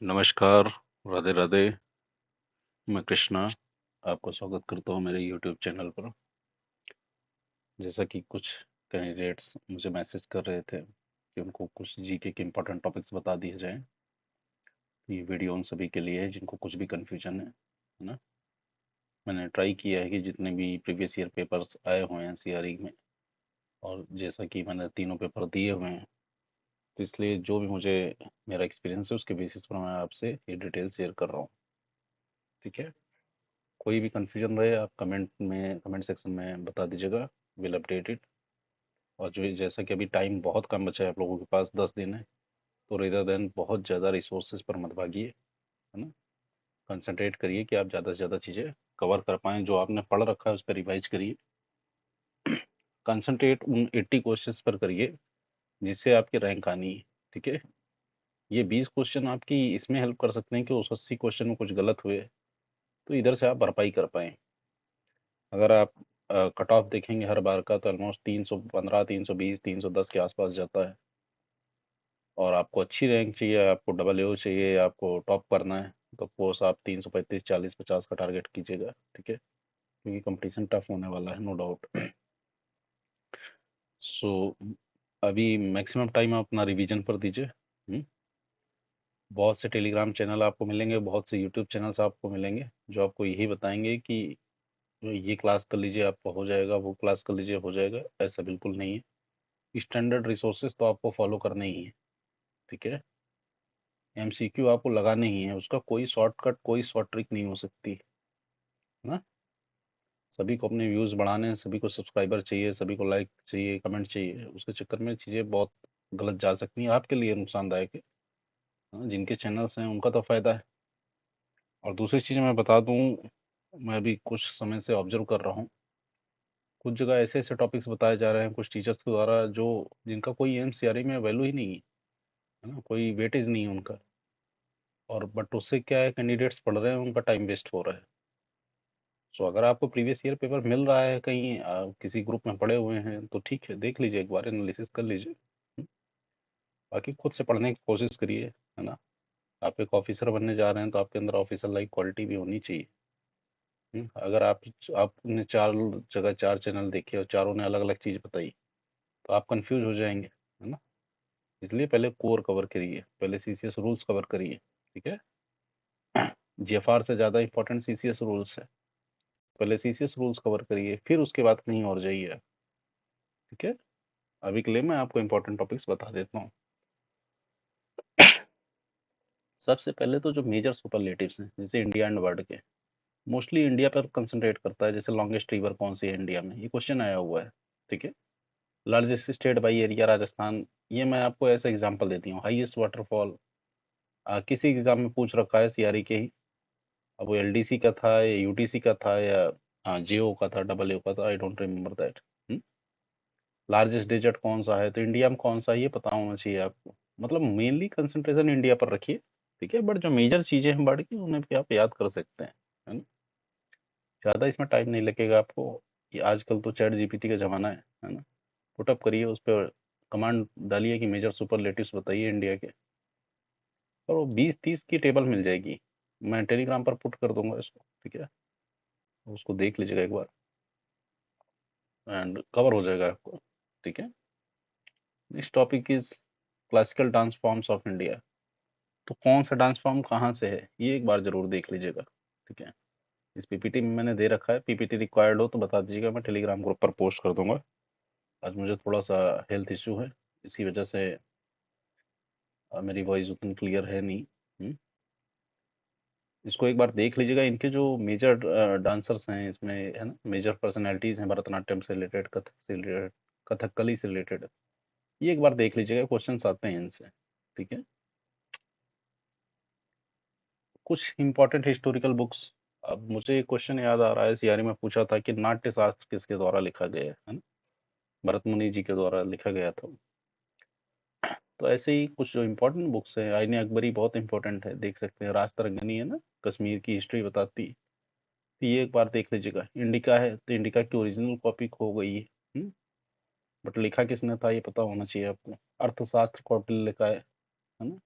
नमस्कार, राधे राधे। मैं कृष्णा आपको स्वागत करता हूँ मेरे यूट्यूब चैनल पर। जैसा कि कुछ कैंडिडेट्स मुझे मैसेज कर रहे थे कि उनको कुछ जीके के इम्पोर्टेंट टॉपिक्स बता दिए जाएं। ये वीडियो उन सभी के लिए है जिनको कुछ भी कन्फ्यूजन है ना। मैंने ट्राई किया है कि जितने भी प्रीवियस ईयर पेपर्स आए हुए हैं सीआरई में, और जैसा कि मैंने तीनों पेपर दिए हुए हैं, तो इसलिए जो भी मुझे मेरा एक्सपीरियंस है उसके बेसिस पर मैं आपसे ये डिटेल शेयर कर रहा हूँ। ठीक है। कोई भी कन्फ्यूजन रहे आप कमेंट सेक्शन में बता दीजिएगा। Will update it. और जो जैसा कि अभी टाइम बहुत कम बचा है आप लोगों के पास, 10 दिन है, तो रेदर देन बहुत ज़्यादा रिसोर्सेज पर मत भागिए, है ना। कंसंट्रेट करिए कि आप ज़्यादा से ज़्यादा चीज़ें कवर कर पाएँ। जो आपने पढ़ रखा है उस पर रिवाइज करिए। कंसंट्रेट उन 80 क्वेश्चंस पर करिए जिससे आपकी रैंक आनी है। ठीक है। ये 20 क्वेश्चन आपकी इसमें हेल्प कर सकते हैं कि उस 80 क्वेश्चन में कुछ गलत हुए तो इधर से आप भरपाई कर पाएँ। अगर आप कट ऑफ देखेंगे हर बार का तो ऑलमोस्ट 315, 320, 310 के आसपास जाता है। और आपको अच्छी रैंक चाहिए, आपको डबल ए चाहिए, आपको टॉप करना है, तो कोर्स आप 335, 40, 50 का टारगेट कीजिएगा। ठीक है। क्योंकि कंपटीशन टफ होने वाला है, नो डाउट। सो अभी मैक्सिमम टाइम आप अपना रिवीजन पर दीजिए। बहुत से टेलीग्राम चैनल आपको मिलेंगे, बहुत से यूट्यूब चैनल्स आपको मिलेंगे जो आपको यही बताएंगे कि ये क्लास कर लीजिए आपको हो जाएगा, वो क्लास कर लीजिए हो जाएगा। ऐसा बिल्कुल नहीं है। स्टैंडर्ड रिसोर्सेज तो आपको फॉलो करने ही है। ठीक है। एमसीक्यू आपको लगाने ही है, उसका कोई शॉर्टकट कोई शॉर्ट ट्रिक नहीं हो सकती, है ना। सभी को अपने व्यूज़ बढ़ाने हैं, सभी को सब्सक्राइबर चाहिए, सभी को लाइक चाहिए, कमेंट चाहिए, उसके चक्कर में चीज़ें बहुत गलत जा सकती हैं, आपके लिए नुकसानदायक है। हाँ, जिनके चैनल्स हैं उनका तो फ़ायदा है। और दूसरी चीज़ मैं बता दूं, मैं अभी कुछ समय से ऑब्जर्व कर रहा हूँ, कुछ जगह ऐसे ऐसे टॉपिक्स बताए जा रहे हैं कुछ टीचर्स के द्वारा जो जिनका कोई एमसीआरई में वैल्यू ही नहीं है ना, कोई वेटेज नहीं है उनका। और बट उससे क्या है, कैंडिडेट्स पढ़ रहे हैं, उनका टाइम वेस्ट हो रहा है। सो अगर आपको प्रीवियस ईयर पेपर मिल रहा है कहीं, किसी ग्रुप में पढ़े हुए हैं तो ठीक है, देख लीजिए, एक बार एनालिसिस कर लीजिए। बाकी खुद से पढ़ने की कोशिश करिए, है ना। आप एक ऑफिसर बनने जा रहे हैं तो आपके अंदर ऑफिसर लाइक क्वालिटी भी होनी चाहिए। अगर आपने चार जगह चार चैनल देखे और चारों ने अलग अलग चीज़ बताई तो आप कंफ्यूज हो जाएंगे, है ना। इसलिए पहले कोर कवर करिए, पहले सीसीएस रूल्स कवर करिए। ठीक है। जीएफआर से ज़्यादा इंपॉर्टेंट सीसीएस रूल्स है। पहले सीसीएस रूल्स कवर करिए, फिर उसके बाद कहीं और जाइए आप। ठीक है। अभी के लिए मैं आपको इंपॉर्टेंट टॉपिक्स बता देता हूँ। सबसे पहले तो जो मेजर सुपरलेटिव्स हैं जैसे इंडिया एंड वर्ल्ड के, मोस्टली इंडिया पर कंसंट्रेट करता है। जैसे लॉन्गेस्ट रिवर कौन सी है इंडिया में, ये क्वेश्चन आया हुआ है। ठीक है। Largest state by area Rajasthan, ये मैं आपको ऐसा एग्जांपल देती हूँ। हाईएस्ट वाटरफॉल किसी एग्जाम में पूछ रखा है सीआरई के ही। अब वो एलडीसी का था या यूटीसी का था या जेओ का था, डबल ए का था, I don't remember that. Largest desert कौन सा है, तो इंडिया में कौन सा है ये पता होना चाहिए आपको। मतलब मेनली कंसंट्रेशन इंडिया पर रखिए। ठीक है। बट जो मेजर चीजें हैं वर्ल्ड की उन्हें भी आप याद कर सकते हैं, है ना। ज़्यादा इसमें टाइम नहीं लगेगा आपको। ये आजकल तो चैट जीपीटी का ज़माना है ना। पुटअप करिए, उस पर कमांड डालिए कि मेजर सुपरलेटिव्स बताइए इंडिया के, और वो 20-30 की टेबल मिल जाएगी। मैं टेलीग्राम पर पुट कर दूंगा इसको। ठीक है। उसको देख लीजिएगा एक बार एंड कवर हो जाएगा आपको। ठीक है। Next topic is classical dance forms of India. तो कौन सा डांस फॉर्म कहाँ से है ये एक बार जरूर देख लीजिएगा। ठीक है। इस पीपीटी में मैंने दे रखा है, पीपीटी रिक्वायर्ड हो तो बता दीजिएगा, मैं टेलीग्राम ग्रुप पर पोस्ट कर दूंगा। आज मुझे थोड़ा सा हेल्थ इशू है, इसकी वजह से मेरी वॉइस उतनी क्लियर है नहीं। हम्म, इसको एक बार देख लीजिएगा। इनके जो मेजर डांसर्स हैं इसमें, है ना, मेजर पर्सनालिटीज हैं भरतनाट्यम से रिलेटेड, कथक से रिलेटेड, कथकली से रिलेटेड, ये एक बार देख लीजिएगा, क्वेश्चंस आते हैं इनसे। ठीक है। कुछ इंपॉर्टेंट हिस्टोरिकल बुक्स। अब मुझे एक क्वेश्चन याद आ रहा है, सीआरई में पूछा था कि नाट्य शास्त्र किसके द्वारा लिखा गया है ना। भरत मुनि जी के द्वारा लिखा गया था। तो ऐसे ही कुछ जो इम्पोर्टेंट बुक्स हैं, आईने अकबरी बहुत इंपॉर्टेंट है, देख सकते हैं। राज तरंगिणी है ना, कश्मीर की हिस्ट्री बताती। तो ये एक बार देख लीजिएगा। इंडिका है तो इंडिका की ओरिजिनल कॉपी खो गई है, बट लिखा किसने था ये पता होना चाहिए आपको। अर्थशास्त्र कौटिल्य का है ना,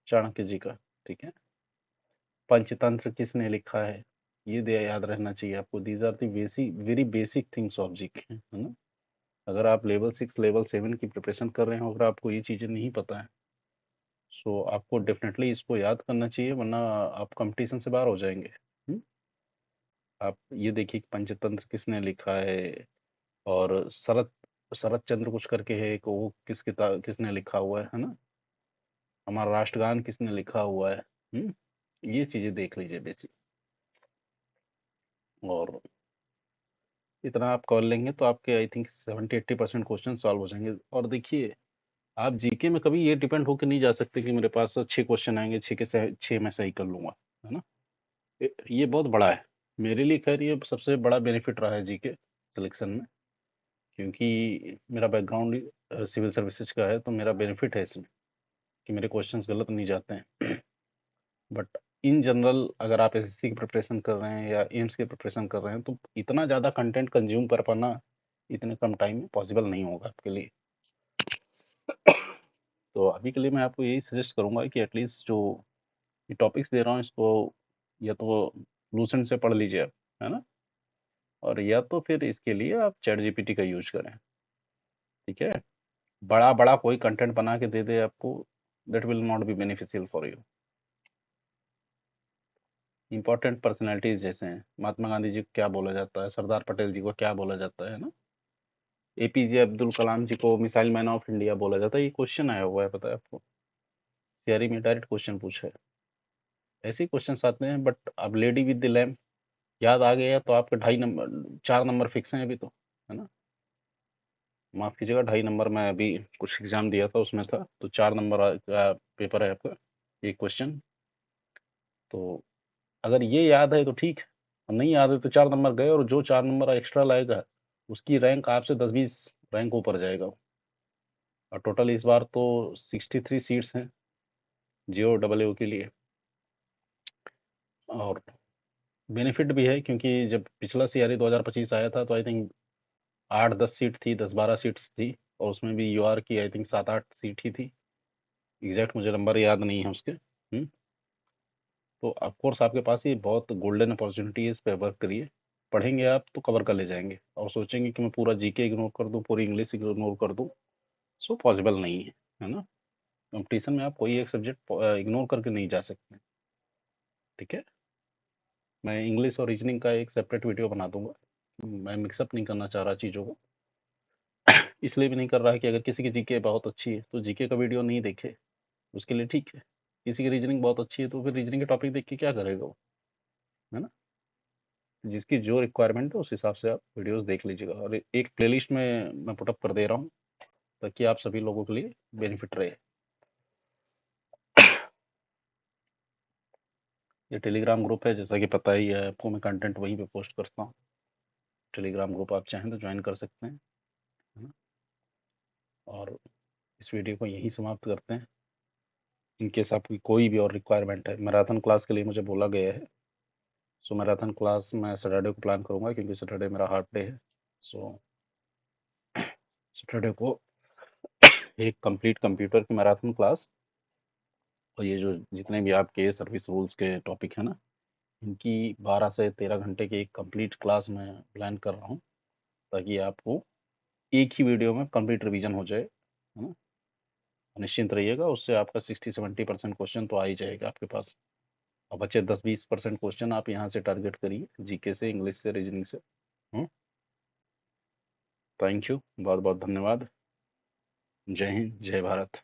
चाणक्य जी का। ठीक है? पंचतंत्र किसने लिखा है? ये दे याद रहना चाहिए आपको। These are the basic, very basic things of GK, है ना? अगर आप लेवल 6 लेवल 7 की प्रिपरेशन कर रहे हो, अगर आपको ये चीज़ें नहीं पता है, सो आपको डेफिनेटली इसको याद करना चाहिए, वरना आप कंपटीशन से बाहर हो जाएंगे। आप ये देखिए कि पंचतंत्र किसने लिखा है, और शरत शरत चंद्र कुछ करके है एक, वो किसने लिखा हुआ है ना? हमारा राष्ट्रगान किसने लिखा हुआ है? ये चीजें देख लीजिए बेसिक। और इतना आप कर लेंगे तो आपके आई थिंक 70-80% क्वेश्चन सॉल्व हो जाएंगे। और देखिए, आप जीके में कभी ये डिपेंड होकर नहीं जा सकते कि मेरे पास 6 क्वेश्चन आएंगे, 6 मैं सही कर लूंगा, है ना? ये बहुत बड़ा है मेरे लिए। खैर, ये सबसे बड़ा बेनिफिट रहा है जीके सिलेक्शन में, क्योंकि मेरा बैकग्राउंड सिविल सर्विसेज का है, तो मेरा बेनिफिट है इसमें कि मेरे क्वेश्चंस गलत नहीं जाते हैं। बट इन जनरल अगर आप एसएससी की प्रिपरेशन कर रहे हैं या एम्स की प्रिपरेशन कर रहे हैं, तो इतना ज़्यादा कंटेंट कंज्यूम कर पाना इतने कम टाइम में पॉसिबल नहीं होगा आपके लिए। तो अभी के लिए मैं आपको यही सजेस्ट करूंगा कि एटलीस्ट जो ये टॉपिक्स दे रहा हूँ, इसको या तो लूसेंट से पढ़ लीजिए आप, है ना? और या तो फिर इसके लिए आप चैट जीपीटी का यूज करें। ठीक है? बड़ा बड़ा कोई कंटेंट बना के दे दे आपको, that will not be beneficial for you. Important personalities जैसे हैं, महात्मा गांधी जी को क्या बोला जाता है, सरदार पटेल जी को क्या बोला जाता है ना? एपीजे अब्दुल कलाम जी को मिसाइल मैन ऑफ इंडिया बोला जाता है। ये क्वेश्चन आया हुआ है, पता है आपको? थियरी में डायरेक्ट क्वेश्चन पूछा है। ऐसे ही क्वेश्चन आते हैं। बट अब लेडी विद द लैम्प याद आ गया तो आपके 2.5 नंबर 4 नंबर फिक्स हैं अभी तो, है ना? माफ कीजिएगा, 2.5 नंबर मैं अभी कुछ एग्जाम दिया था उसमें था, तो 4 नंबर का पेपर है आपका, एक क्वेश्चन। तो अगर ये याद है तो ठीक है, और नहीं याद है तो 4 नंबर गए, और जो 4 नंबर एक्स्ट्रा लाएगा उसकी रैंक आपसे 10-20 रैंक ऊपर जाएगा। और टोटल इस बार तो 63 सीट्स हैं जीओ डबल के लिए। और बेनिफिट भी है, क्योंकि जब पिछला सीआरई 2025 आया था, तो आई थिंक 8-10 सीट थी, 10-12 सीट्स थी, और उसमें भी यूआर की आई थिंक 7-8 सीट ही थी। एग्जैक्ट मुझे नंबर याद नहीं है उसके। तो ऑफकोर्स आपके पास ये बहुत गोल्डन अपॉर्चुनिटी है, इस पे वर्क करिए। पढ़ेंगे आप तो कवर कर ले जाएंगे, और सोचेंगे कि मैं पूरा जीके इग्नोर कर दूं, पूरी इंग्लिश इग्नोर कर दूं, सो पॉसिबल नहीं है ना? कंपटीशन में आप कोई एक सब्जेक्ट इग्नोर करके नहीं जा सकते। ठीक है? मैं इंग्लिश और रीजनिंग का एक सेपरेट वीडियो बना दूंगा। मैं मिक्सअप नहीं करना चाह रहा चीज़ों को। इसलिए भी नहीं कर रहा है कि अगर किसी की जीके बहुत अच्छी है तो जीके का वीडियो नहीं देखे, उसके लिए ठीक है। किसी की रीजनिंग बहुत अच्छी है तो फिर रीजनिंग के टॉपिक देख के क्या करेगा वो, है ना? जिसकी जो रिक्वायरमेंट है उस हिसाब से आप वीडियोस देख लीजिएगा, और एक प्लेलिस्ट में मैं पुटअप कर दे रहा हूँ, ताकि आप सभी लोगों के लिए बेनिफिट रहे। ये टेलीग्राम ग्रुप है, जैसा कि पता ही है आपको, मैं कंटेंट वहीं पे पोस्ट करता हूँ। टेलीग्राम ग्रुप आप चाहें तो ज्वाइन कर सकते हैं, है ना? और इस वीडियो को यहीं समाप्त करते हैं। इनकेस आपकी कोई भी और रिक्वायरमेंट है, मैराथन क्लास के लिए मुझे बोला गया है, सो मैराथन क्लास मैं सैटरडे को प्लान करूँगा, क्योंकि सैटरडे मेरा हाफ डे है। सो सैटरडे को एक कंप्लीट कंप्यूटर की मैराथन क्लास, और ये जो जितने भी आपके सर्विस रूल्स के टॉपिक है ना, इनकी 12 से 13 घंटे की एक कंप्लीट क्लास मैं प्लान कर रहा हूँ, ताकि आपको एक ही वीडियो में कंप्लीट रिवीजन हो जाए, है ना? निश्चिंत रहिएगा, उससे आपका 60-70% क्वेश्चन तो आ ही जाएगा आपके पास। और बचे 10-20% क्वेश्चन आप यहाँ से टारगेट करिए, जीके से, इंग्लिश से, रीजनिंग से। थैंक यू, बहुत बहुत धन्यवाद। जय हिंद, जय भारत।